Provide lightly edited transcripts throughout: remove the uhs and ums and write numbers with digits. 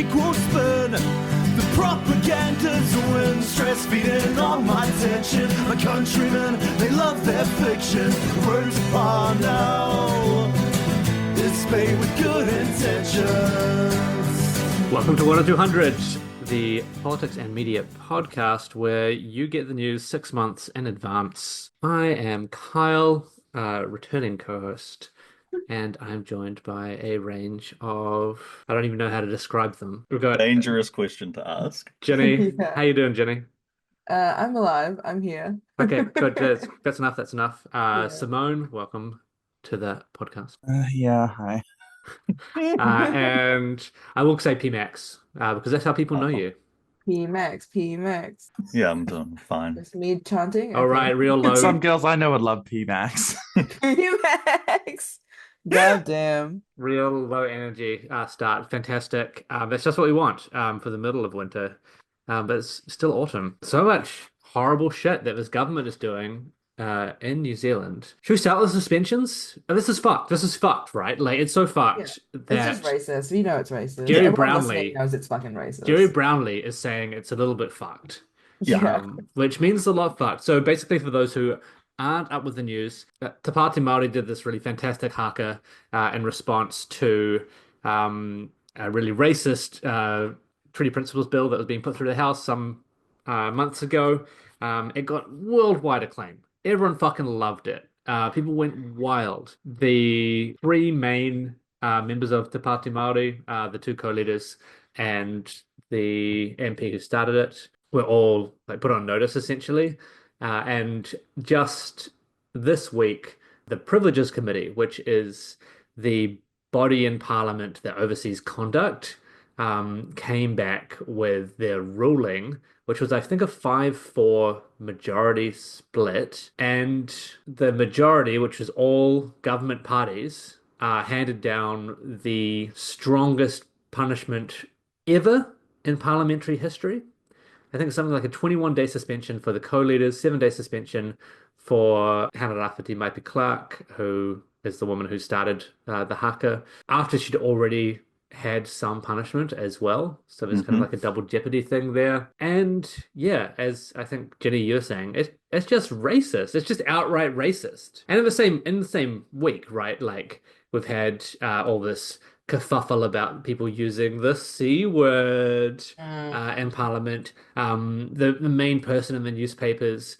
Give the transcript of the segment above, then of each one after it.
equal spin. The propaganda's a win, stress feeding on my tension. My countrymen, they love their fiction. Words are now, it's made with good intentions. Welcome to 10200, the politics and media podcast where you get the news 6 months in advance. I am Kyle, returning co-host, and I'm joined by a range of, I don't even know how to describe them. We've got Dangerous question to ask. Jenny. Yeah. How you doing, Jenny? I'm alive. I'm here. Okay, good. That's enough. That's enough. Yeah. Simone, welcome to the podcast. Yeah, hi. And I will say Pmax, because that's how people know you. Pmax. Yeah, I'm doing fine. Just me chanting. All right, real low. Some girls I know would love Pmax. Pmax. Goddamn. Real low energy start. Fantastic. That's just what we want for the middle of winter. But it's still autumn. So much horrible shit that this government is doing in New Zealand. Should we start with suspensions? This is fucked. This is fucked, right? Like, it's so fucked that It's just racist. We know it's racist. Jerry Everyone Brownlee listening knows it's fucking racist. Jerry Brownlee is saying it's a little bit fucked. Yeah. Which means a lot fucked. So basically, for those who aren't up with the news, Te Pāti Māori did this really fantastic haka in response to a really racist treaty principles bill that was being put through the House some months ago. It got worldwide acclaim. Everyone fucking loved it. People went wild. The three main members of Te Pāti Māori, the two co-leaders and the MP who started it, were all like put on notice essentially. And just this week, the Privileges Committee, which is the body in Parliament that oversees conduct, came back with their ruling, which was, I think, a 5-4 majority split. And the majority, which was all government parties, handed down the strongest punishment ever in parliamentary history. I think it's something like a 21-day suspension for the co-leaders, 7-day suspension for Hannah Rafferty Maipi Clark, who is the woman who started the haka, after she'd already had some punishment as well. So there's kind of like a double jeopardy thing there. And yeah, as I think Ginny, you're saying, it's just racist. It's just outright racist. And in the same week, right? Like, we've had all this kerfuffle about people using the C word in Parliament. The main person in the newspapers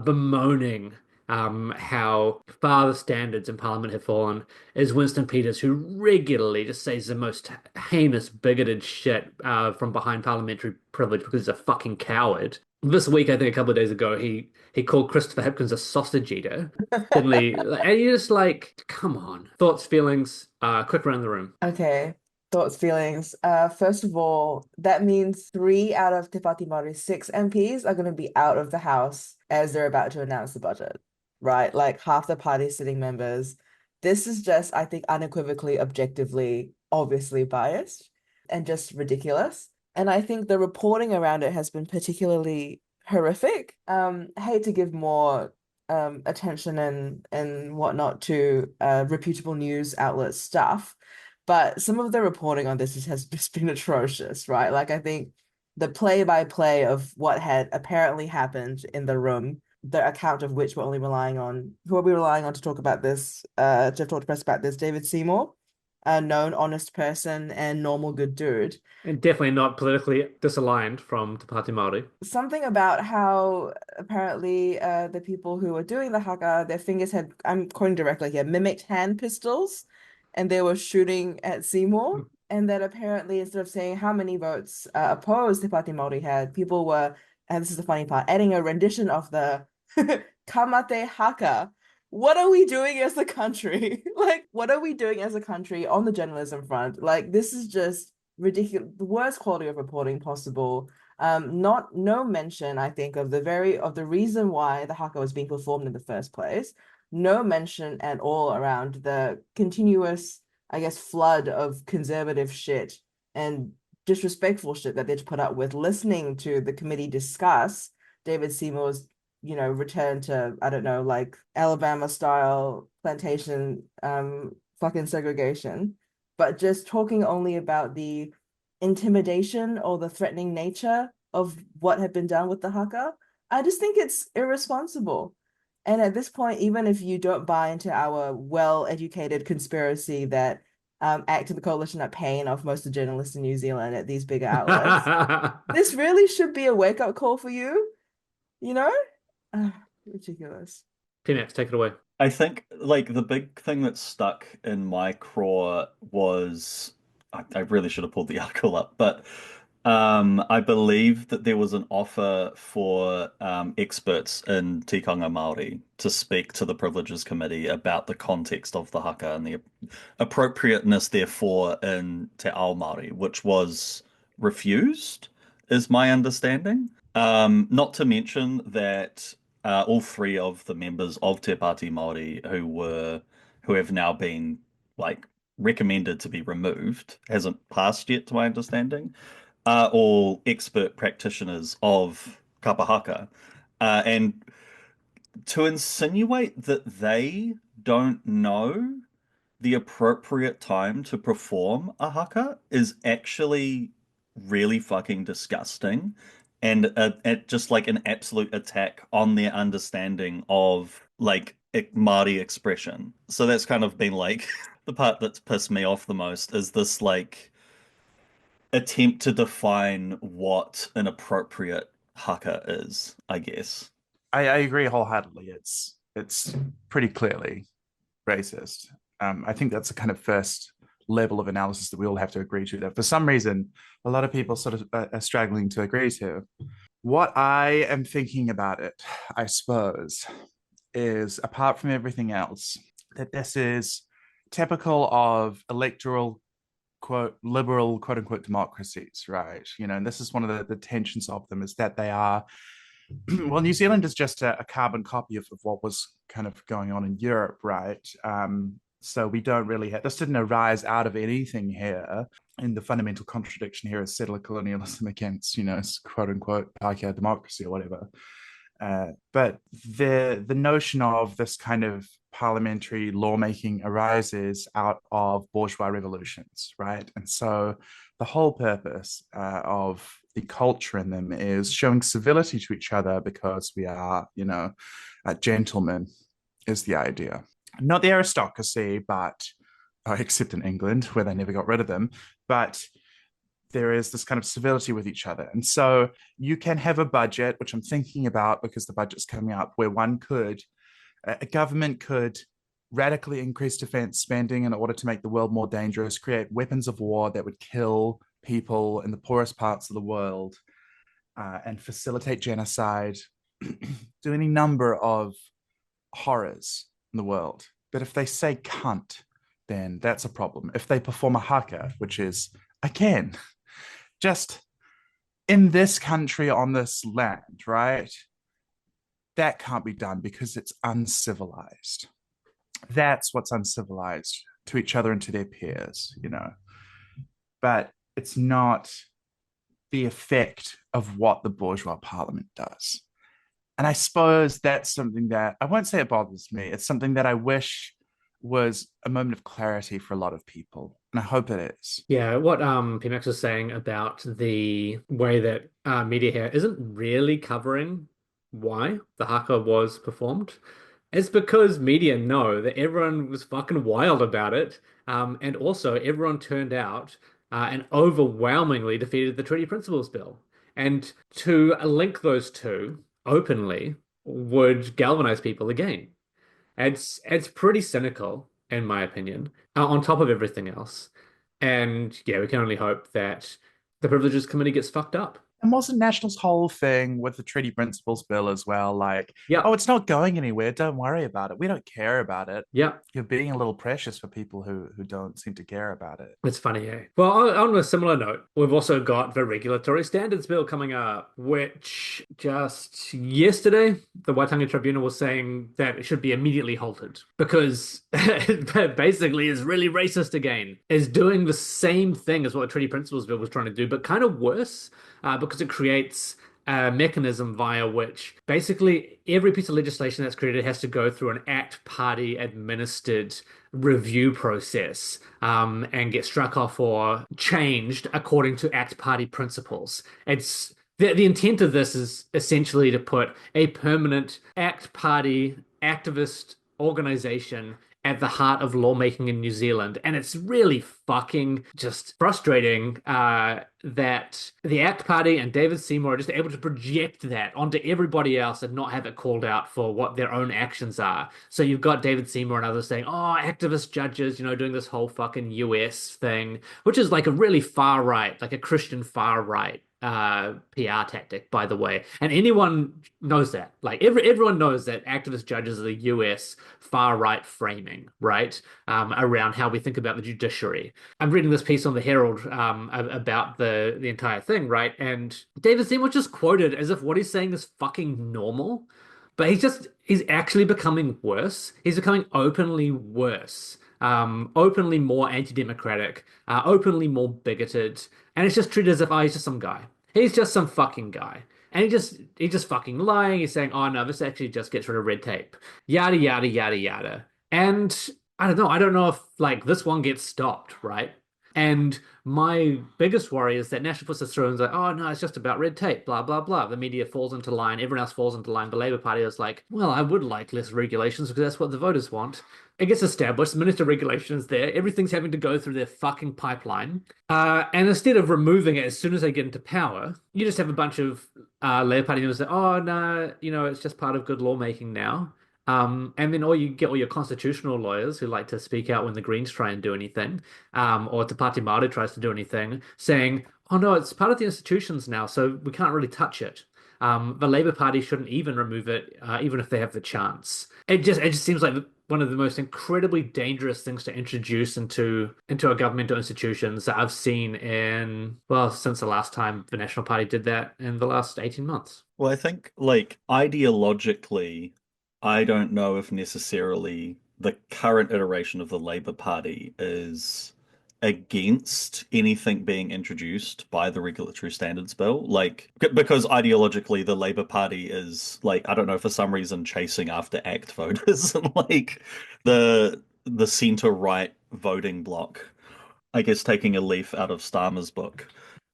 bemoaning how far the standards in Parliament have fallen is Winston Peters, who regularly just says the most heinous, bigoted shit from behind parliamentary privilege because he's a fucking coward. This week, I think a couple of days ago, he called Christopher Hipkins a sausage eater, didn't he? And you're just like, come on. Thoughts, feelings, quick around the room. Okay. Thoughts, feelings. First of all, that means 3 out of Te Pāti Māori's 6 MPs are going to be out of the House as they're about to announce the budget, right? Like, half the party's sitting members. This is just, I think, unequivocally, objectively, obviously biased and just ridiculous. And I think the reporting around it has been particularly horrific. Hate to give more attention and whatnot to reputable news outlet stuff, but some of the reporting on this has just been atrocious, right? Like, I think the play-by-play of what had apparently happened in the room, the account of which who are we relying on to talk about this, to talk to press about this, David Seymour, a known honest person and normal good dude. And definitely not politically disaligned from Te Pāti Māori. Something about how apparently the people who were doing the haka, their fingers had, I'm quoting directly here, mimicked hand pistols, and they were shooting at Seymour. And that apparently, instead of saying how many votes opposed Te Pāti Māori had, people were, and this is the funny part, adding a rendition of the Kamate haka. What are we doing as a country? Like, what are we doing as a country on the journalism front? Like, this is just ridiculous, the worst quality of reporting possible. No mention, I think, of the reason why the haka was being performed in the first place. No mention at all around the continuous, I guess, flood of conservative shit and disrespectful shit that they'd put up with, listening to the committee discuss David Seymour's return to, I don't know, like Alabama style plantation fucking segregation, but just talking only about the intimidation or the threatening nature of what had been done with the haka. I just think it's irresponsible. And at this point, even if you don't buy into our well-educated conspiracy that ACT and the coalition are paying off most of the journalists in New Zealand at these bigger outlets, this really should be a wake-up call for you, you know? Ridiculous. Pmax, take it away. I think like the big thing that stuck in my craw was I really should have pulled the article up, but I believe that there was an offer for experts in tikanga Māori to speak to the Privileges Committee about the context of the haka and the appropriateness, therefore, in Te Ao Māori, which was refused, is my understanding. Not to mention that all three of the members of Te Pāti Māori who have now been like recommended to be removed, hasn't passed yet, to my understanding, are all expert practitioners of kapahaka. And to insinuate that they don't know the appropriate time to perform a haka is actually really fucking disgusting and just like an absolute attack on their understanding of like Māori expression. So that's kind of been like the part that's pissed me off the most is this like attempt to define what an appropriate haka is, I guess. I agree wholeheartedly. It's pretty clearly racist. I think that's the kind of first level of analysis that we all have to agree to, that for some reason a lot of people sort of are struggling to agree to. What I am thinking about it, I suppose, is apart from everything else, that this is typical of electoral quote liberal quote unquote democracies, right? You know, and this is one of the tensions of them, is that they are well, New Zealand is just a carbon copy of what was kind of going on in Europe, right? So we don't really have, this didn't arise out of anything here. And the fundamental contradiction here is settler colonialism against, you know, quote unquote Pākehā democracy or whatever. But the notion of this kind of parliamentary lawmaking arises out of bourgeois revolutions, right? And so the whole purpose of the culture in them is showing civility to each other because we are, you know, gentlemen is the idea. Not the aristocracy, but except in England where they never got rid of them, but there is this kind of civility with each other. And so you can have a budget, which I'm thinking about because the budget's coming up, where a government could radically increase defense spending in order to make the world more dangerous, create weapons of war that would kill people in the poorest parts of the world, and facilitate genocide, do any number of horrors in the world. But if they say cunt, then that's a problem. If they perform a haka, which is, again, just in this country, on this land, right? That can't be done because it's uncivilized. That's what's uncivilized to each other and to their peers, you know. But it's not the effect of what the bourgeois parliament does. And I suppose that's something that, I won't say it bothers me, it's something that I wish was a moment of clarity for a lot of people. And I hope it is. Yeah, what Pmax was saying about the way that media here isn't really covering why the haka was performed. It's because media know that everyone was fucking wild about it. And also everyone turned out and overwhelmingly defeated the Treaty Principles Bill. And to link those two openly would galvanize people again. It's pretty cynical, in my opinion, on top of everything else. And yeah, we can only hope that the Privileges Committee gets fucked up. And wasn't National's whole thing with the Treaty Principles Bill as well, like, Yeah. oh, it's not going anywhere, don't worry about it. We don't care about it. Yeah. You're being a little precious for people who don't seem to care about it. It's funny, eh? Well, on a similar note, we've also got the Regulatory Standards Bill coming up, which just yesterday, the Waitangi Tribunal was saying that it should be immediately halted because it basically is really racist again. Is doing the same thing as what the Treaty Principles Bill was trying to do, but kind of worse because it creates a mechanism via which basically every piece of legislation that's created has to go through an ACT Party administered review process and get struck off or changed according to ACT Party principles. It's the intent of this is essentially to put a permanent ACT Party activist organization at the heart of lawmaking in New Zealand. And it's really fucking just frustrating that the ACT Party and David Seymour are just able to project that onto everybody else and not have it called out for what their own actions are. So you've got David Seymour and others saying, oh, activist judges, doing this whole fucking US thing, which is like a really far right, like a Christian far right PR tactic, by the way. And anyone knows that. Like everyone knows that activist judges are the US far right framing, right? Around how we think about the judiciary. I'm reading this piece on the Herald about the entire thing, right? And David Seymour just quoted as if what he's saying is fucking normal, but he's actually becoming worse. He's becoming openly worse. Openly more anti-democratic, openly more bigoted, and it's just treated as if, oh, he's just some guy. He's just some fucking guy. And he's just fucking lying. He's saying, oh no, this actually just gets rid of red tape. Yada, yada, yada, yada. And I don't know. I don't know if like this one gets stopped, right? And my biggest worry is that National puts us through and is like, oh no, it's just about red tape, blah, blah, blah. The media falls into line, everyone else falls into line. The Labour Party is like, well, I would like less regulations because that's what the voters want. It gets established, the Minister of Regulation is there, everything's having to go through their fucking pipeline. And instead of removing it as soon as they get into power, you just have a bunch of Labour Party members say, oh no, it's just part of good lawmaking now. And then you get all your constitutional lawyers who like to speak out when the Greens try and do anything, or Te Pāti Māori tries to do anything, saying, oh no, it's part of the institutions now, so we can't really touch it. The Labour Party shouldn't even remove it, even if they have the chance. It just seems like one of the most incredibly dangerous things to introduce into our governmental institutions that I've seen since the last time the National Party did that in the last 18 months. Well, I think like ideologically, I don't know if necessarily the current iteration of the Labour Party is against anything being introduced by the Regulatory Standards Bill. Like, because ideologically, the Labour Party is like, I don't know, for some reason, chasing after ACT voters and like the centre-right voting bloc. I guess taking a leaf out of Starmer's book.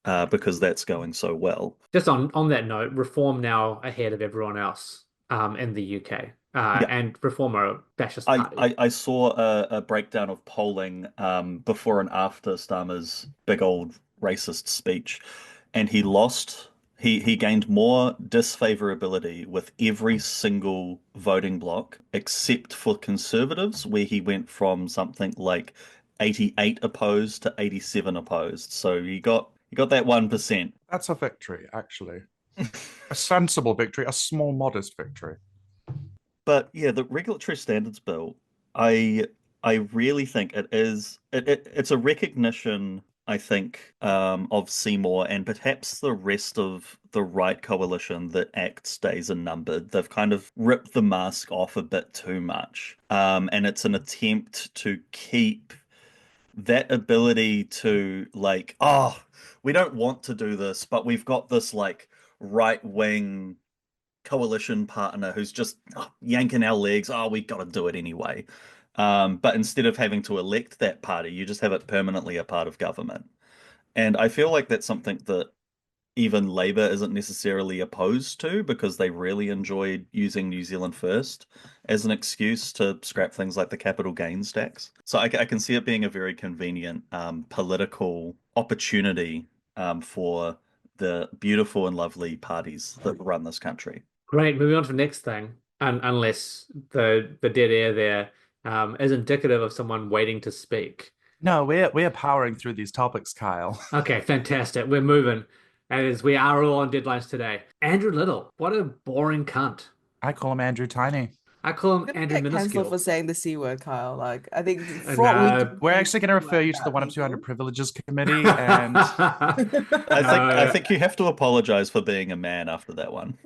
Because that's going so well. Just on that note, Reform now ahead of everyone else in the UK. And Reform are a fascist party. I saw a breakdown of polling before and after Starmer's big old racist speech, and he lost. He gained more disfavorability with every single voting bloc except for Conservatives, where he went from something like 88 opposed to 87 opposed. So he got that 1%. That's a victory, actually. A sensible victory, a small, modest victory. But yeah, the Regulatory Standards Bill, I really think it's a recognition, I think, of Seymour and perhaps the rest of the right coalition that ACT stays unnumbered. They've kind of ripped the mask off a bit too much. And it's an attempt to keep that ability to like, oh, we don't want to do this, but we've got this like right-wing coalition partner who's just yanking our legs. Oh, we got to do it anyway. But instead of having to elect that party, you just have it permanently a part of government. And I feel like that's something that even Labour isn't necessarily opposed to, because they really enjoyed using New Zealand First as an excuse to scrap things like the capital gains tax. So I can see it being a very convenient political opportunity for the beautiful and lovely parties that run this country. Great. Moving on to the next thing, unless the dead air there is indicative of someone waiting to speak. No, we're powering through these topics, Kyle. Okay, fantastic. We're moving. As we are all on deadlines today. Andrew Little, what a boring cunt. I call him Andrew Tiny. I call him Get Andrew cancelled Minuscule. for saying the C word, Kyle. Like, I think We're actually going to refer you to the 1 of 200 privileges committee, and I think you have to apologize for being a man after that one.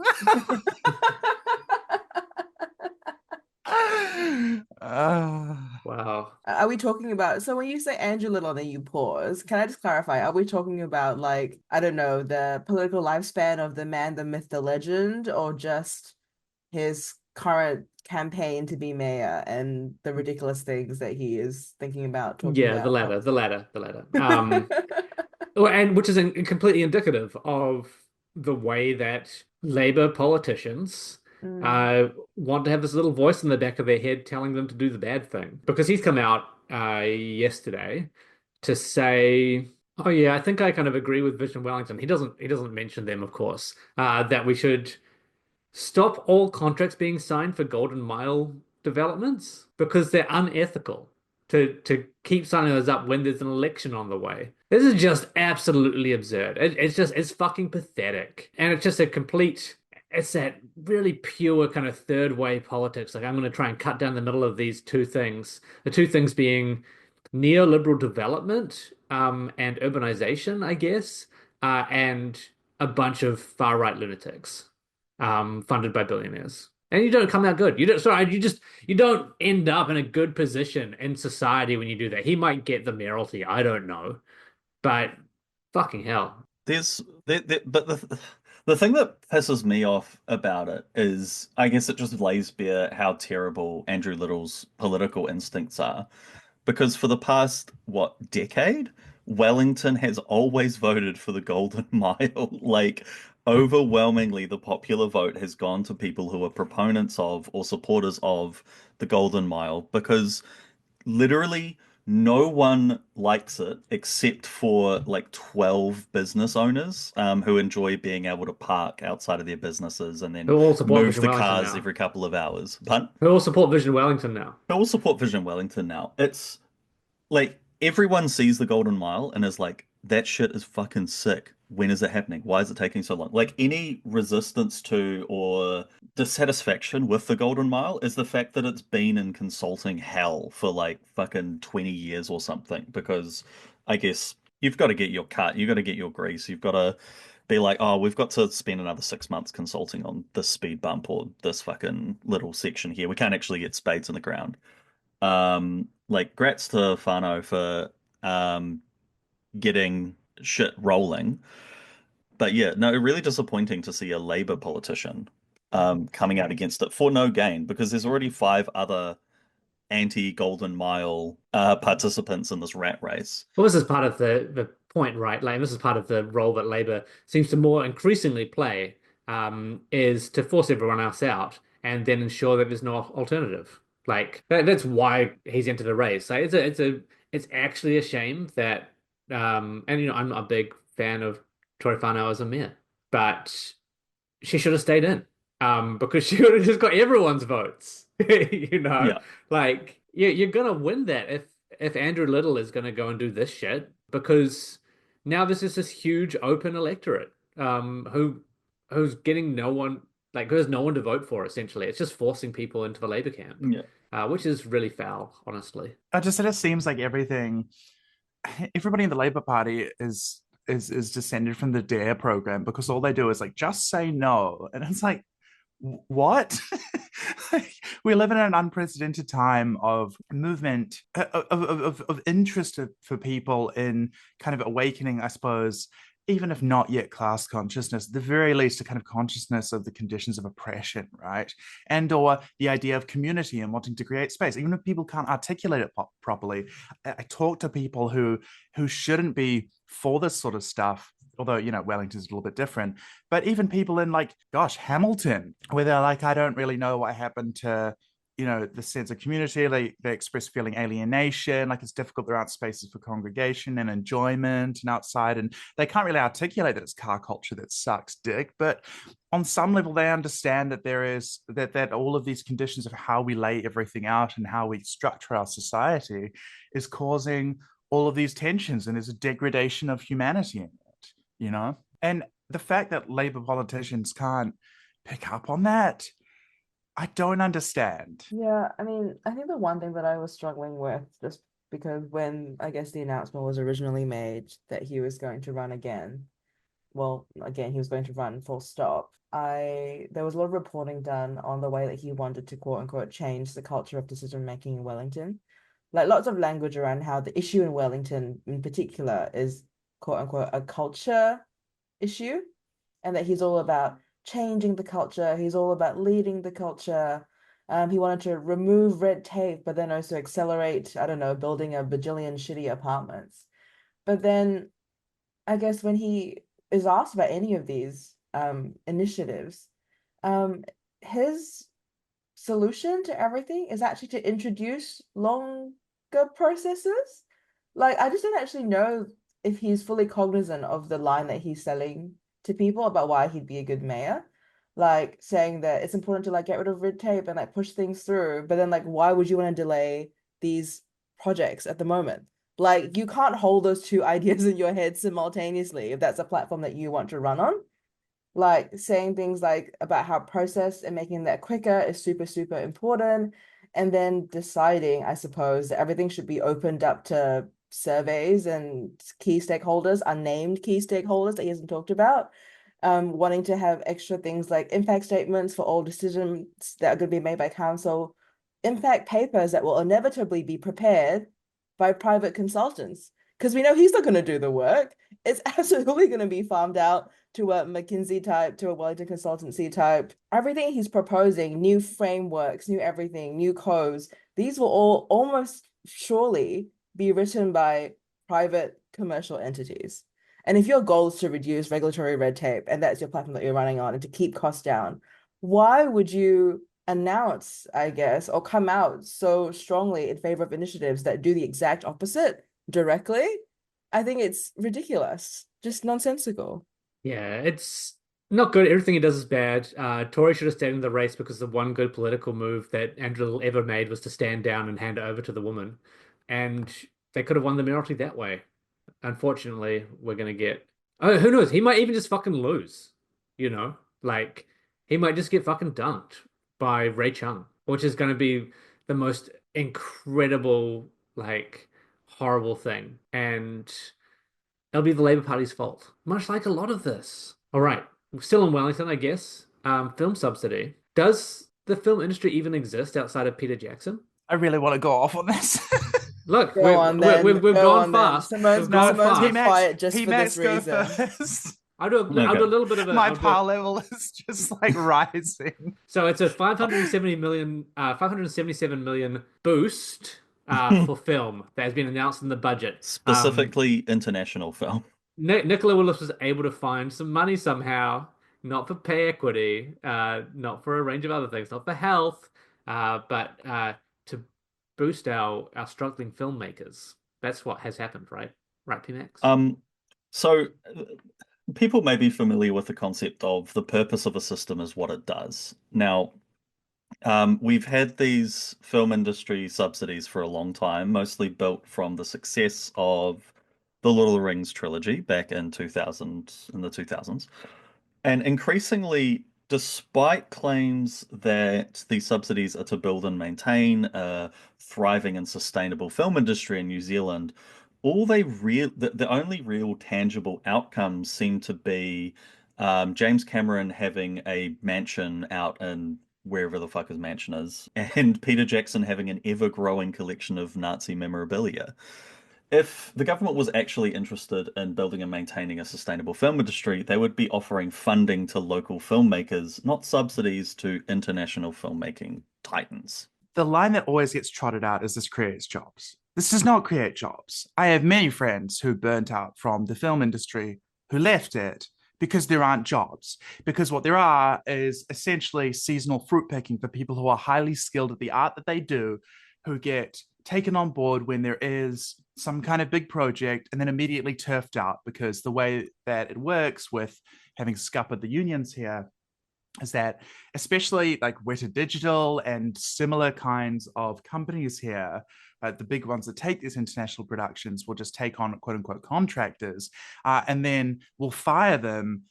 Wow. Are we talking about, so when you say Andrew Little and then you pause, can I just clarify? Are we talking about, like, I don't know, the political lifespan of the man, the myth, the legend, or just his current campaign to be mayor and the ridiculous things that he is thinking about talking Yeah, the about? latter, the latter, the latter. And which is completely indicative of the way that Labour politicians Mm. want to have this little voice in the back of their head telling them to do the bad thing. Because he's come out yesterday to say, "Oh yeah, I think I kind of agree with Vision Wellington." He doesn't mention them, of course, that we should stop all contracts being signed for Golden Mile developments because they're unethical to keep signing those up when there's an election on the way. This is just absolutely absurd. It's fucking pathetic. And it's just a complete it's that really pure kind of third way politics. Like I'm going to try and cut down the middle of these two things. The two things being neoliberal development and urbanization, I guess, and a bunch of far right lunatics funded by billionaires. And you don't come out good. You don't end up in a good position in society when you do that. He might get the mayoralty, I don't know, but fucking hell. But the thing that pisses me off about it is, I guess it just lays bare how terrible Andrew Little's political instincts are. Because for the past, what, decade, Wellington has always voted for the Golden Mile. Like, overwhelmingly, the popular vote has gone to people who are proponents of or supporters of the Golden Mile because literally no one likes it except for like 12 business owners who enjoy being able to park outside of their businesses and then Who all support move Vision the Wellington cars now. every couple of hours. But Who all support Vision Wellington now. who all support Vision Wellington now. It's like everyone sees the Golden Mile and is like, that shit is fucking sick. When is it happening? Why is it taking so long? Like any resistance to or dissatisfaction with the Golden Mile is the fact that it's been in consulting hell for like fucking 20 years or something. Because I guess you've got to get your cut, you've got to get your grease, you've got to be like, oh, we've got to spend another 6 months consulting on this speed bump or this fucking little section here. We can't actually get spades in the ground. Like grats to Fano for um getting shit rolling. But yeah, no, really disappointing to see a Labour politician coming out against it for no gain because there's already five other anti-Golden Mile participants in this rat race. Well, this is part of the point, right? Like this is part of the role that Labour seems to more increasingly play, is to force everyone else out and then ensure that there's no alternative. Like that's why he's entered the race. Like it's actually a shame that and I'm not a big fan of Tory Whanau as a mayor, but she should have stayed in. Because she would have just got everyone's votes. You know, Yeah. like you're gonna win that if Andrew Little is gonna go and do this shit because now this is this huge open electorate who's getting no one like who has no one to vote for essentially. It's just forcing people into the Labour camp, Yeah. which is really foul, honestly. It just seems like everybody in the Labour Party is descended from the DARE program because all they do is like just say no, and it's like what? We live in an unprecedented time of movement, of interest for people in kind of awakening, I suppose, even if not yet class consciousness, at the very least, a kind of consciousness of the conditions of oppression, right? And or the idea of community and wanting to create space, even if people can't articulate it properly. I talk to people who shouldn't be for this sort of stuff, although, Wellington's a little bit different, but even people in like, gosh, Hamilton, where they're like, I don't really know what happened to, the sense of community. They express feeling alienation, like it's difficult. There aren't spaces for congregation and enjoyment and outside, and they can't really articulate that it's car culture that sucks dick. But on some level, they understand that there is that all of these conditions of how we lay everything out and how we structure our society is causing all of these tensions, and there's a degradation of humanity in it, And the fact that Labour politicians can't pick up on that, I don't understand. Yeah, I mean, I think the one thing that I was struggling with, just because when I guess the announcement was originally made that he was going to run again, well, again, he was going to run full stop. There was a lot of reporting done on the way that he wanted to quote unquote change the culture of decision making in Wellington. like lots of language around how the issue in Wellington in particular is quote unquote a culture issue, and that he's all about changing the culture. He's all about leading the culture. He wanted to remove red tape, but then also accelerate, I don't know, building a bajillion shitty apartments. But then I guess when he is asked about any of these initiatives, his solution to everything is actually to introduce longer processes. Like, I just don't actually know if he's fully cognizant of the line that he's selling to people about why he'd be a good mayor. Like saying that it's important to like get rid of red tape and like push things through, but then like why would you want to delay these projects at the moment? Like you can't hold those two ideas in your head simultaneously if that's a platform that you want to run on. Like saying things like about how process and making that quicker is super, super important. And then deciding, I suppose, that everything should be opened up to surveys and key stakeholders, unnamed key stakeholders that he hasn't talked about. Wanting to have extra things like impact statements for all decisions that are going to be made by council, impact papers that will inevitably be prepared by private consultants. Because we know he's not going to do the work. It's absolutely going to be farmed out to a McKinsey type, to a Wellington consultancy type. Everything he's proposing, new frameworks, new everything, new codes, these will all almost surely be written by private commercial entities. And if your goal is to reduce regulatory red tape and that's your platform that you're running on and to keep costs down, why would you announce, I guess, or come out so strongly in favor of initiatives that do the exact opposite directly? I think it's ridiculous, just nonsensical. Yeah, it's not good. Everything he does is bad. Tory should have stayed in the race because the one good political move that Andrew ever made was to stand down and hand it over to the woman. And they could have won the mayoralty that way. Unfortunately, we're gonna get. Oh, who knows? He might even just fucking lose. You know, like he might just get fucking dunked by Ray Chung, which is gonna be the most incredible, like, horrible thing. And it'll be the Labour Party's fault, much like a lot of this. All right, we're still in Wellington, I guess. Film subsidy. Does the film industry even exist outside of Peter Jackson? I really want to go off on this. Look, Go on then. we've Go gone on then. fast. Simone's, We've gone Simone's been fast. quiet just for this Pmax, go reason. first. I'll do a little bit of a. My I'll do power level is just like rising. So it's a 577 million boost for film that has been announced in the budget. Specifically international film. Nicola Willis was able to find some money somehow, not for pay equity, not for a range of other things, not for health, but to boost our struggling filmmakers. That's what has happened, right? Right, Pmax? So people may be familiar with the concept of the purpose of a system is what it does. Now, we've had these film industry subsidies for a long time, mostly built from the success of the Lord of the Rings trilogy back in the 2000s. And increasingly, despite claims that these subsidies are to build and maintain a thriving and sustainable film industry in New Zealand, the only real tangible outcomes seem to be James Cameron having a mansion out in wherever the fuck his mansion is, and Peter Jackson having an ever-growing collection of Nazi memorabilia. If the government was actually interested in building and maintaining a sustainable film industry, they would be offering funding to local filmmakers, not subsidies to international filmmaking titans. The line that always gets trotted out is this creates jobs. This does not create jobs. I have many friends who burnt out from the film industry who left it because there aren't jobs. Because what there are is essentially seasonal fruit picking for people who are highly skilled at the art that they do, who get taken on board when there is some kind of big project and then immediately turfed out, because the way that it works with having scuppered the unions here is that, especially like Weta Digital and similar kinds of companies here, the big ones that take these international productions will just take on quote unquote contractors and then will fire them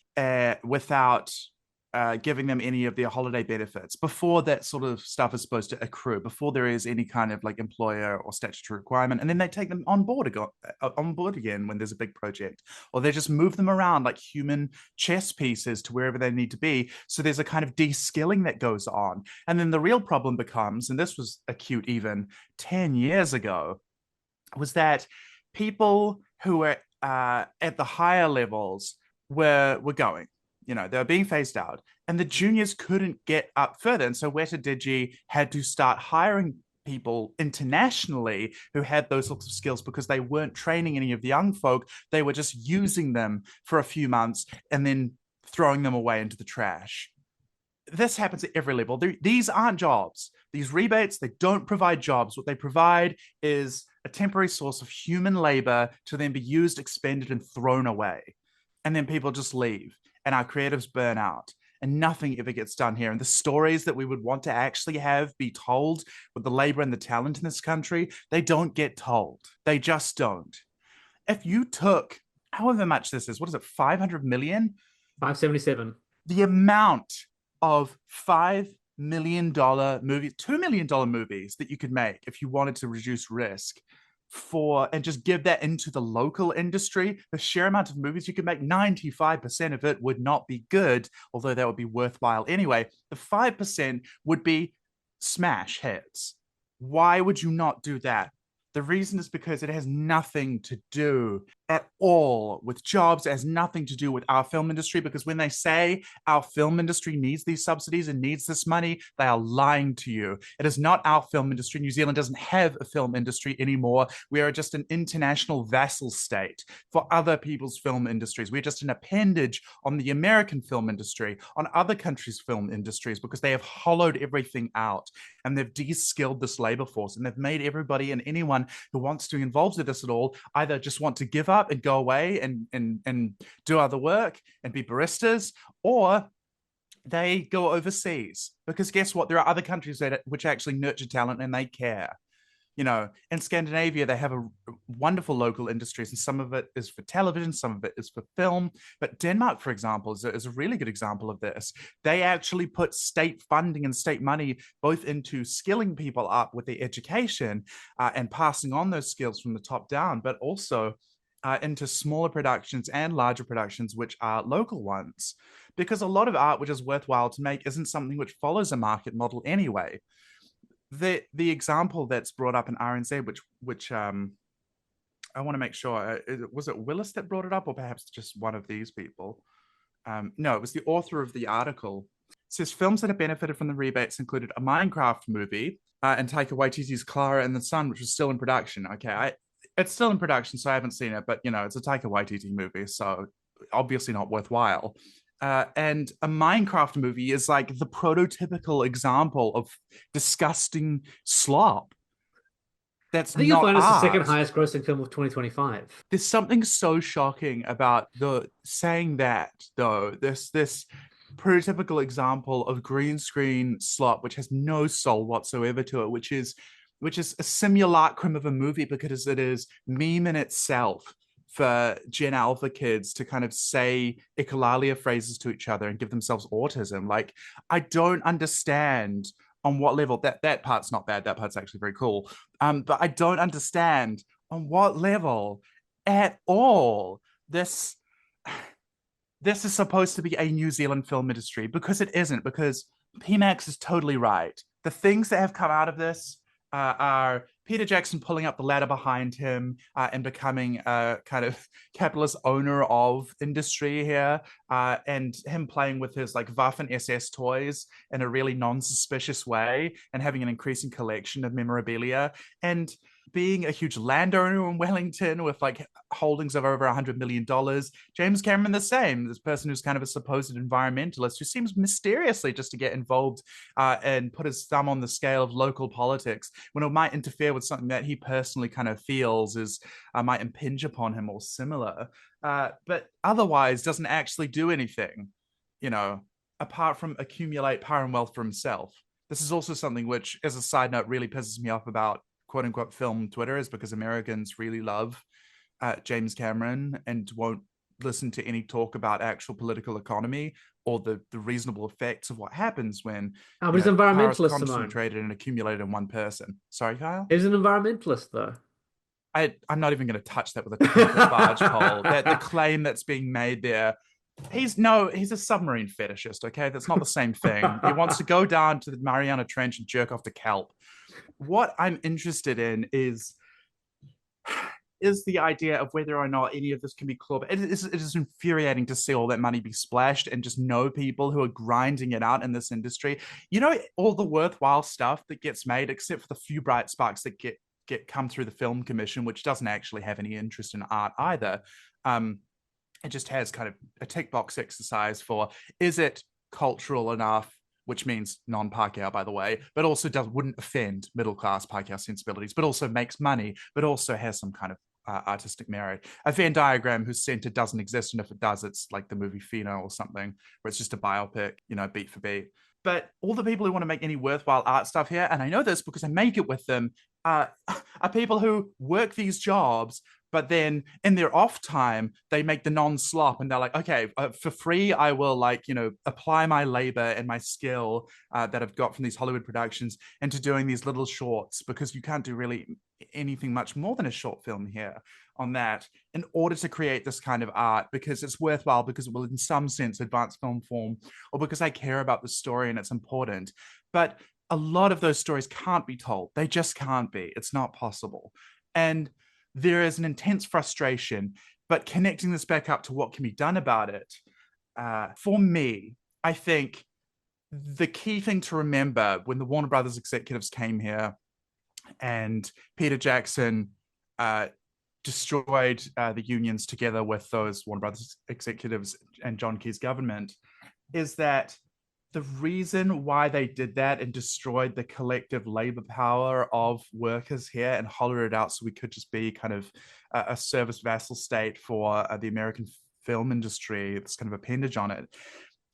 without giving them any of their holiday benefits before that sort of stuff is supposed to accrue, before there is any kind of like employer or statutory requirement, and then they take them on board again when there's a big project, or they just move them around like human chess pieces to wherever they need to be. So there's a kind of de-skilling that goes on, and then the real problem becomes, and this was acute even 10 years ago, was that people who were at the higher levels were going. They were being phased out, and the juniors couldn't get up further. And so Weta Digi had to start hiring people internationally who had those sorts of skills, because they weren't training any of the young folk. They were just using them for a few months and then throwing them away into the trash. This happens at every level. These aren't jobs. These rebates, they don't provide jobs. What they provide is a temporary source of human labor to then be used, expended, and thrown away. And then people just leave, and our creatives burn out, and nothing ever gets done here. And the stories that we would want to actually have be told with the labor and the talent in this country, they don't get told. They just don't. If you took however much this is, what is it, 500 million? 577. The amount of $5 million movies, $2 million movies that you could make if you wanted to reduce risk and just give that into the local industry, the sheer amount of movies you could make, 95% of it would not be good, although that would be worthwhile anyway. The 5% would be smash hits. Why would you not do that? The reason is because it has nothing to do at all with jobs. It has nothing to do with our film industry, because when they say our film industry needs these subsidies and needs this money, they are lying to you. It is not our film industry. New Zealand doesn't have a film industry anymore. We are just an international vassal state for other people's film industries. We're just an appendage on the American film industry, on other countries' film industries, because they have hollowed everything out, and they've de-skilled this labor force, and they've made everybody and anyone who wants to be involved with this at all either just want to give up and go away and do other work and be baristas, or they go overseas. Because guess what? There are other countries which actually nurture talent and they care. In Scandinavia, they have a wonderful local industries, and some of it is for television, some of it is for film. But Denmark, for example, is a really good example of this. They actually put state funding and state money both into skilling people up with their education and passing on those skills from the top down, but also into smaller productions and larger productions, which are local ones. Because a lot of art which is worthwhile to make isn't something which follows a market model anyway. The example that's brought up in RNZ, which I want to make sure, was it Willis that brought it up, or perhaps just one of these people? No, it was the author of the article. It says films that have benefited from the rebates included a Minecraft movie and Taika Waititi's Clara and the Sun, which was still in production. Okay, it's still in production, so I haven't seen it, but it's a Taika Waititi movie, so obviously not worthwhile. And a Minecraft movie is like the prototypical example of disgusting slop. That's I think you'll not find it's the art. second highest grossing film of 2025. There's something so shocking about saying that, though. This prototypical example of green screen slop, which has no soul whatsoever to it, which is a simulacrum of a movie, because it is meme in itself for Gen Alpha kids to kind of say echolalia phrases to each other and give themselves autism. Like, I don't understand on what level that part's not bad. That part's actually very cool. But I don't understand on what level at all this is supposed to be a New Zealand film industry, because it isn't. Because Pmax is totally right. The things that have come out of this are Peter Jackson pulling up the ladder behind him and becoming a kind of capitalist owner of industry here, and him playing with his like Waffen SS toys in a really non-suspicious way, and having an increasing collection of memorabilia, and being a huge landowner in Wellington with like holdings of over $100 million. James Cameron the same, this person who's kind of a supposed environmentalist who seems mysteriously just to get involved and put his thumb on the scale of local politics when it might interfere with something that he personally kind of feels is might impinge upon him or similar, but otherwise doesn't actually do anything, apart from accumulate power and wealth for himself. This is also something which, as a side note, really pisses me off about quote unquote film Twitter, is because Americans really love James Cameron and won't listen to any talk about actual political economy or the reasonable effects of what happens when Oh, but he's an power is environmentalist, Simone. concentrated and accumulated in one person. Sorry, Kyle? He's an environmentalist, though. I'm not even going to touch that with a 10-foot barge pole. That the claim that's being made there, he's a submarine fetishist. Okay, that's not the same thing. He wants to go down to the Mariana Trench and jerk off to kelp. What I'm interested in is the idea of whether or not any of this can be clawed. It is infuriating to see all that money be splashed and just know people who are grinding it out in this industry. All the worthwhile stuff that gets made, except for the few bright sparks that get come through the film commission, which doesn't actually have any interest in art either. It just has kind of a tick box exercise for, is it cultural enough, which means non-Pākehā, by the way, but also wouldn't offend middle-class Pākehā sensibilities, but also makes money, but also has some kind of artistic merit. A Venn diagram whose center doesn't exist, and if it does, it's like the movie Fino or something, where it's just a biopic, beat for beat. But all the people who want to make any worthwhile art stuff here, and I know this because I make it with them, are people who work these jobs, but then in their off time, they make the non-slop and they're like, okay, for free, I will apply my labor and my skill that I've got from these Hollywood productions into doing these little shorts, because you can't do really anything much more than a short film here on that in order to create this kind of art, because it's worthwhile, because it will in some sense advance film form, or because I care about the story and it's important. But a lot of those stories can't be told. They just can't be. It's not possible. And there is an intense frustration, but connecting this back up to what can be done about it, for me, I think the key thing to remember when the Warner Brothers executives came here and Peter Jackson destroyed the unions together with those Warner Brothers executives and John Key's government, is that the reason why they did that and destroyed the collective labor power of workers here and hollowed it out so we could just be kind of a service vassal state for the American film industry, this kind of appendage on it,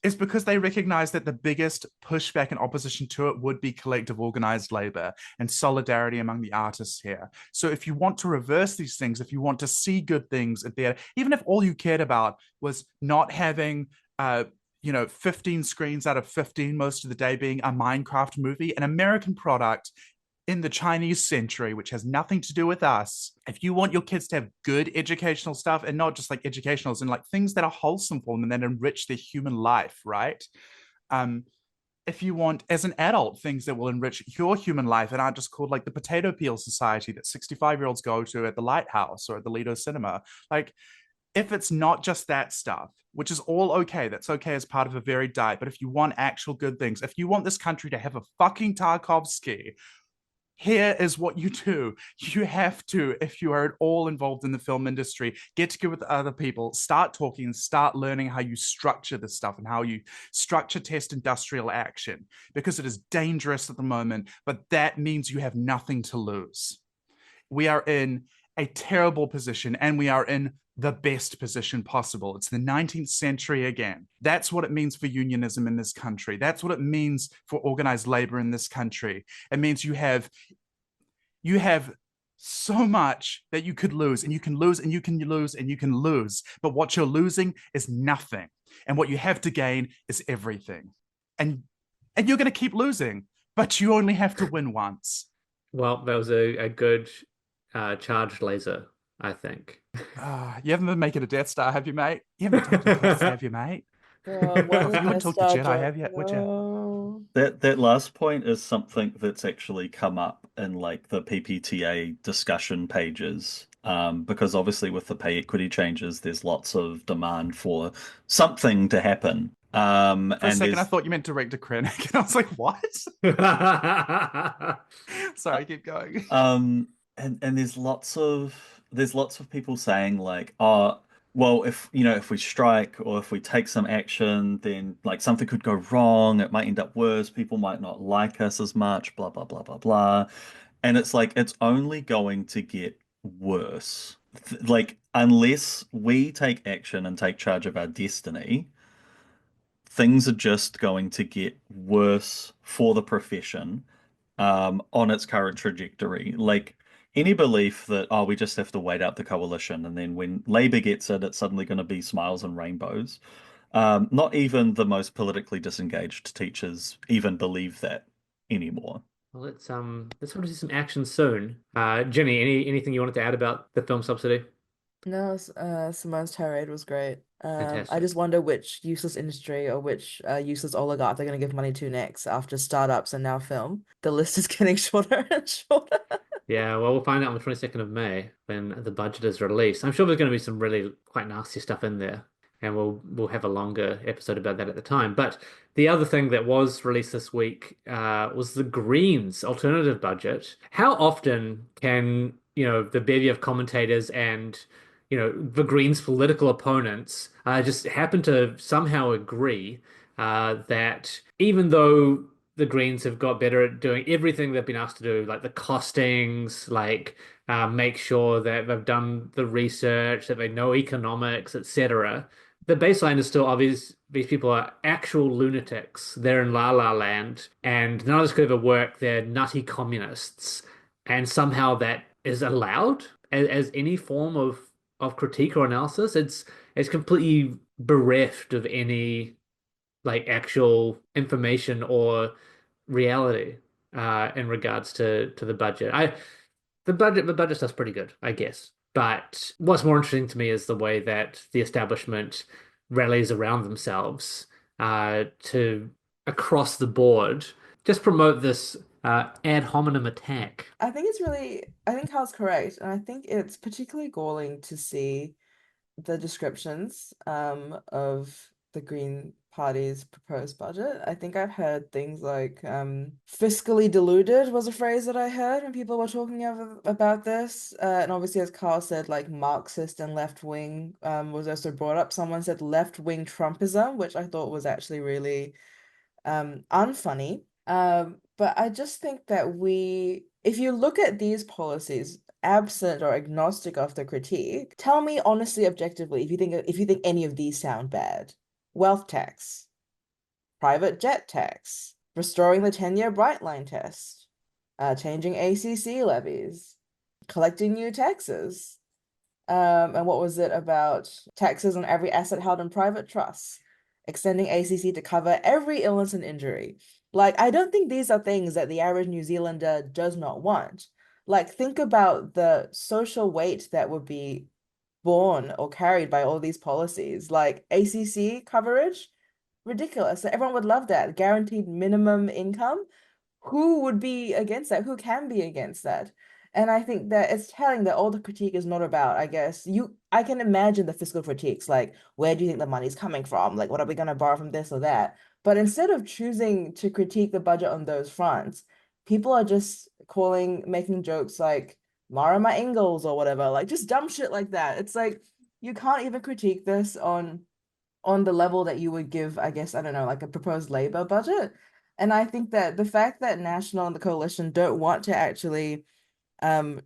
is because they recognized that the biggest pushback and opposition to it would be collective organized labor and solidarity among the artists here. So if you want to reverse these things, if you want to see good things at there, even if all you cared about was not having 15 screens out of 15 most of the day being a Minecraft movie, an American product in the Chinese century, which has nothing to do with us. If you want your kids to have good educational stuff, and not just like educationals and like things that are wholesome for them and that enrich their human life, right? If you want, as an adult, things that will enrich your human life and aren't just called like the potato peel society that 65-year-olds go to at the Lighthouse or at the Lido Cinema, like, if it's not just that stuff, which is all okay, that's okay as part of a varied diet, but if you want actual good things, if you want this country to have a fucking Tarkovsky, here is what you do. You have to, if you are at all involved in the film industry, get together with other people, start talking and start learning how you structure this stuff and how you structure test industrial action, because it is dangerous at the moment, but that means you have nothing to lose. We are in a terrible position, and we are in the best position possible. It's the 19th century again. That's what it means for unionism in this country. That's what it means for organized labor in this country. It means you have so much that you could lose, and you can lose, and you can lose, and you can lose. But what you're losing is nothing. And what you have to gain is everything. And you're going to keep losing, but you only have to win once. Well, that was a good charged laser, I think. You haven't been making a Death Star, have you, mate? You haven't talked to Death Star, have you, mate? God, what You is haven't this talked to Star Jedi, Trek? have you? Would you? No. That last point is something that's actually come up in like the PPTA discussion pages, because obviously with the pay equity changes, there's lots of demand for something to happen. For a and second, I there's thought you meant Director Krennic, and I was like, what? Sorry, keep going. and there's lots of people saying like, oh, well, if we strike or if we take some action, then like something could go wrong. It might end up worse. People might not like us as much. Blah blah blah blah blah. And it's like it's only going to get worse. Like unless we take action and take charge of our destiny, things are just going to get worse for the profession on its current trajectory. Like any belief that, oh, we just have to wait out the coalition, and then when Labour gets it, it's suddenly going to be smiles and rainbows. Not even the most politically disengaged teachers even believe that anymore. Well, let's hope to see some action soon. Ginny, anything you wanted to add about the film subsidy? No, Simone's tirade was great. I Fantastic. just wonder which useless industry or which useless oligarch they're going to give money to next after startups and now film. The list is getting shorter and shorter. Yeah, well, we'll find out on the 22nd of May when the budget is released. I'm sure there's going to be some really quite nasty stuff in there, and we'll have a longer episode about that at the time. But the other thing that was released this week was the Greens alternative budget. How often can, the bevy of commentators and, the Greens' political opponents just happen to somehow agree that even though the Greens have got better at doing everything they've been asked to do, like the costings, like make sure that they've done the research, that they know economics, etc. The baseline is still obvious. These people are actual lunatics. They're in La La Land, and none of this could ever work. They're nutty communists, and somehow that is allowed as any form of critique or analysis. It's completely bereft of any like actual information or reality in regards to the budget. The budget stuff's pretty good, I guess. But what's more interesting to me is the way that the establishment rallies around themselves to across the board just promote this ad hominem attack. I think Hal's correct, and I think it's particularly galling to see the descriptions of the Green Party's proposed budget. I think I've heard things like fiscally deluded was a phrase that I heard when people were talking about this. And obviously, as Carl said, like Marxist and left wing was also brought up. Someone said left wing Trumpism, which I thought was actually really unfunny. But I just think that if you look at these policies, absent or agnostic of the critique, tell me honestly, objectively, if you think any of these sound bad. Wealth tax, private jet tax, restoring the 10-year bright line test, changing ACC levies, collecting new taxes. And what was it about taxes on every asset held in private trusts, extending ACC to cover every illness and injury. Like, I don't think these are things that the average New Zealander does not want. Like, think about the social weight that would be borne or carried by all these policies. Like ACC coverage, ridiculous. Everyone would love that. Guaranteed minimum income. Who would be against that? Who can be against that? And I think that it's telling that all the critique is not about, I guess, I can imagine the fiscal critiques, like, where do you think the money's coming from? Like, what are we going to borrow from this or that? But instead of choosing to critique the budget on those fronts, people are just making jokes like Mara my Ingalls or whatever, like just dumb shit like that. It's like, you can't even critique this on the level that you would give, I guess, I don't know, like a proposed Labour budget. And I think that the fact that National and the coalition don't want to actually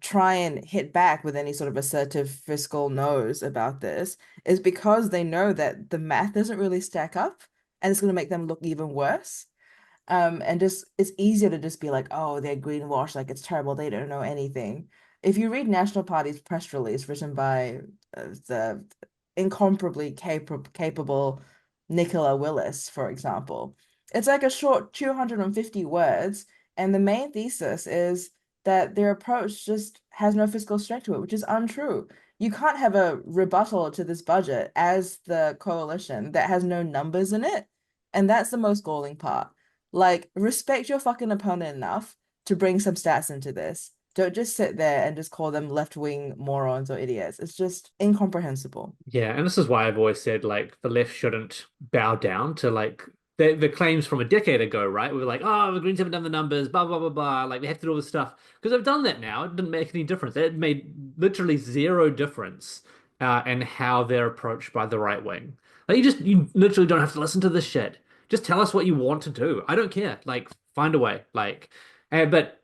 try and hit back with any sort of assertive fiscal no's about this is because they know that the math doesn't really stack up and it's going to make them look even worse. And just it's easier to just be like, oh, they're greenwashed, like it's terrible, they don't know anything. If you read National Party's press release written by the incomparably capable Nicola Willis, for example, it's like a short 250 words, and the main thesis is that their approach just has no fiscal strength to it, which is untrue. You can't have a rebuttal to this budget as the coalition that has no numbers in it. And that's the most galling part. Like, respect your fucking opponent enough to bring some stats into this. Don't just sit there and just call them left-wing morons or idiots. It's just incomprehensible. Yeah, and this is why I've always said like the left shouldn't bow down to like the claims from a decade ago, right? We were like, oh, the Greens haven't done the numbers, blah blah blah blah. Like we have to do all this stuff because they've done that now. It didn't make any difference. It made literally zero difference in how they're approached by the right wing. Like you literally don't have to listen to this shit. Just tell us what you want to do. I don't care. Like find a way. Like. But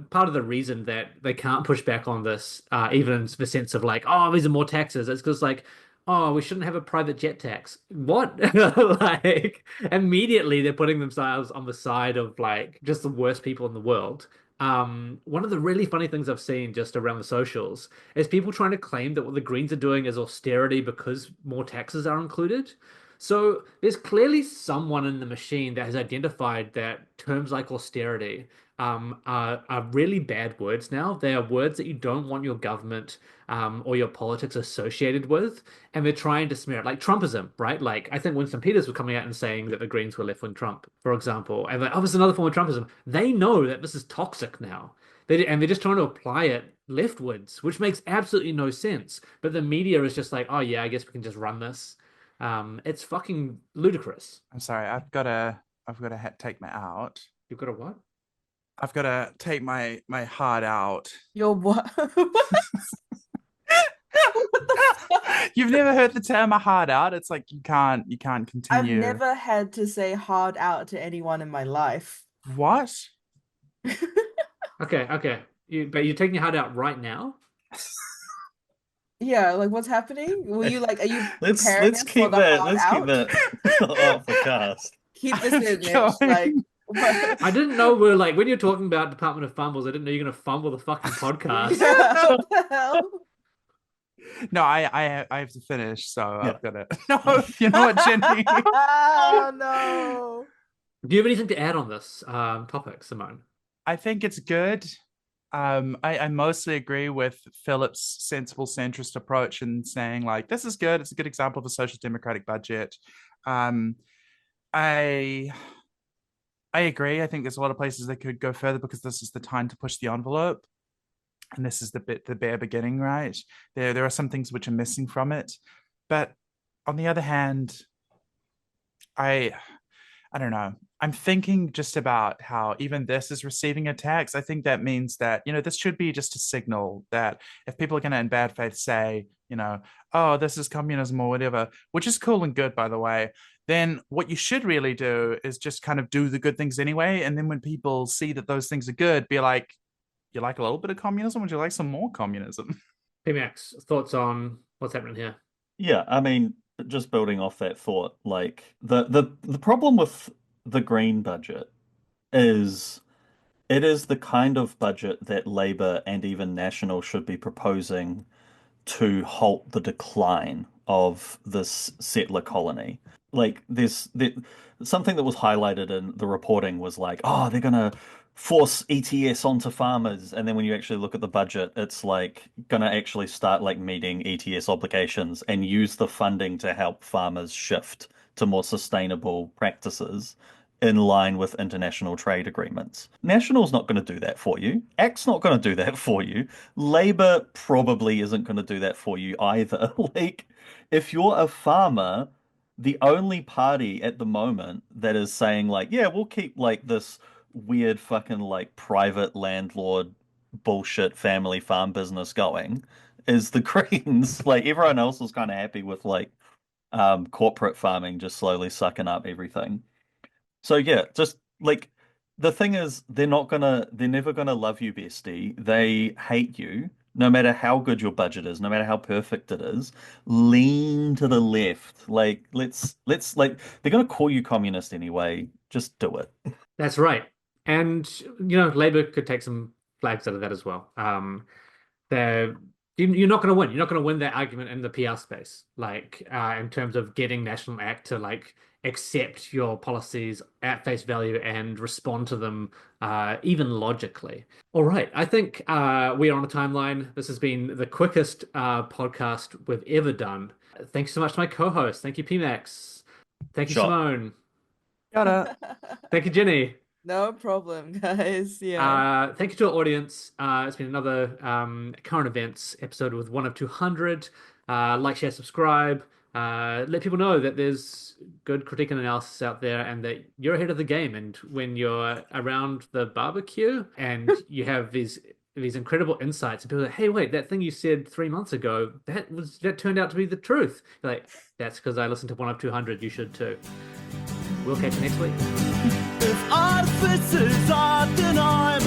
part of the reason that they can't push back on this, even in the sense of like, oh, these are more taxes, it's because like, oh, we shouldn't have a private jet tax. What? Like, immediately they're putting themselves on the side of like just the worst people in the world. One of the really funny things I've seen just around the socials is people trying to claim that what the Greens are doing is austerity because more taxes are included. So there's clearly someone in the machine that has identified that terms like austerity are really bad words now. They are words that you don't want your government or your politics associated with, and they're trying to smear it like Trumpism, right? Like I think Winston Peters was coming out and saying that the Greens were left-wing Trump, for example, and like, oh, this is another form of Trumpism. They know that this is toxic now. And they're just trying to apply it leftwards, which makes absolutely no sense. But the media is just like, oh yeah, I guess we can just run this. It's fucking ludicrous. I'm sorry, I've got to take my out. You've got a what? I've got to take my heart out. Your what? You've never heard the term a hard out? It's like you can't I've continue. never had to say hard out to anyone in my life. What? Okay. But you're taking your heart out right now? Yeah, like what's happening? Are you Let's preparing us for keep the that. hard Let's keep out? that off the cast. Keep this I'm in, Mitch. going. Like, what? I didn't know we're like when you're talking about Department of Fumbles, I didn't know you're gonna fumble the fucking podcast. Yeah, what the hell? No, I have to finish, so Yeah. I've got to. No, you know what, Ginny? Oh no. Do you have anything to add on this topic, Simone? I think it's good. I mostly agree with Philip's sensible centrist approach in saying like this is good. It's a good example of a social democratic budget. I agree. I think there's a lot of places that could go further because this is the time to push the envelope. And this is the bare beginning, right? There are some things which are missing from it. But on the other hand, I don't know. I'm thinking just about how even this is receiving attacks. I think that means that, this should be just a signal that if people are going to in bad faith say, oh, this is communism or whatever, which is cool and good, by the way, then what you should really do is just kind of do the good things anyway. And then when people see that those things are good, be like, you like a little bit of communism? Would you like some more communism? Pmax, thoughts on what's happening here? Yeah, I mean, just building off that thought, like the problem with the Green budget is it is the kind of budget that Labour and even National should be proposing to halt the decline of this settler colony. Like something that was highlighted in the reporting was like, oh, they're gonna force ETS onto farmers, and then when you actually look at the budget, it's like gonna actually start like meeting ETS obligations and use the funding to help farmers shift to more sustainable practices in line with international trade agreements. National's not going to do that for you. ACT's not going to do that for you. Labour probably isn't going to do that for you either. Like, if you're a farmer, the only party at the moment that is saying like, yeah, we'll keep like this weird fucking like private landlord bullshit family farm business going is the Greens. Like everyone else is kind of happy with like corporate farming just slowly sucking up everything. So yeah, just like the thing is they're never gonna love you, bestie. They hate you. No matter how good your budget is, no matter how perfect it is, lean to the left. Like let's like they're gonna call you communist anyway. Just do it. That's right. And Labour could take some flags out of that as well. You're not going to win. You're not going to win that argument in the PR space, like in terms of getting National Act to like accept your policies at face value and respond to them even logically. All right, I think we are on a timeline. This has been the quickest podcast we've ever done. Thanks so much to my co-host. Thank you, Pmax. Thank you, Sure. Simone. Got it. Thank you, Ginny. No problem, guys. Yeah. Thank you to our audience. It's been another current events episode with 1 of 200. Like, share, subscribe. Let people know that there's good critique and analysis out there and that you're ahead of the game. And when you're around the barbecue and you have these incredible insights and people are like, hey, wait, that thing you said 3 months ago, that turned out to be the truth. You're like, that's because I listened to 1 of 200. You should too. We'll catch you next week. If artificers are, then I'm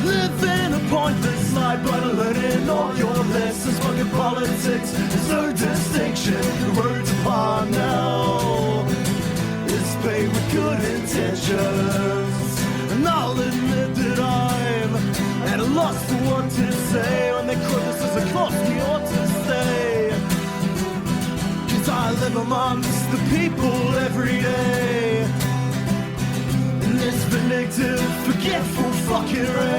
living a pointless life, but I'm learning all your lessons. Fucking politics, there's no distinction. The road upon now is paved with good intentions, and I'll admit that I'm lost for what to say when they quote this as a cost me ought to stay. 'Cause I live amongst the people every day in this vindictive, forgetful fucking race.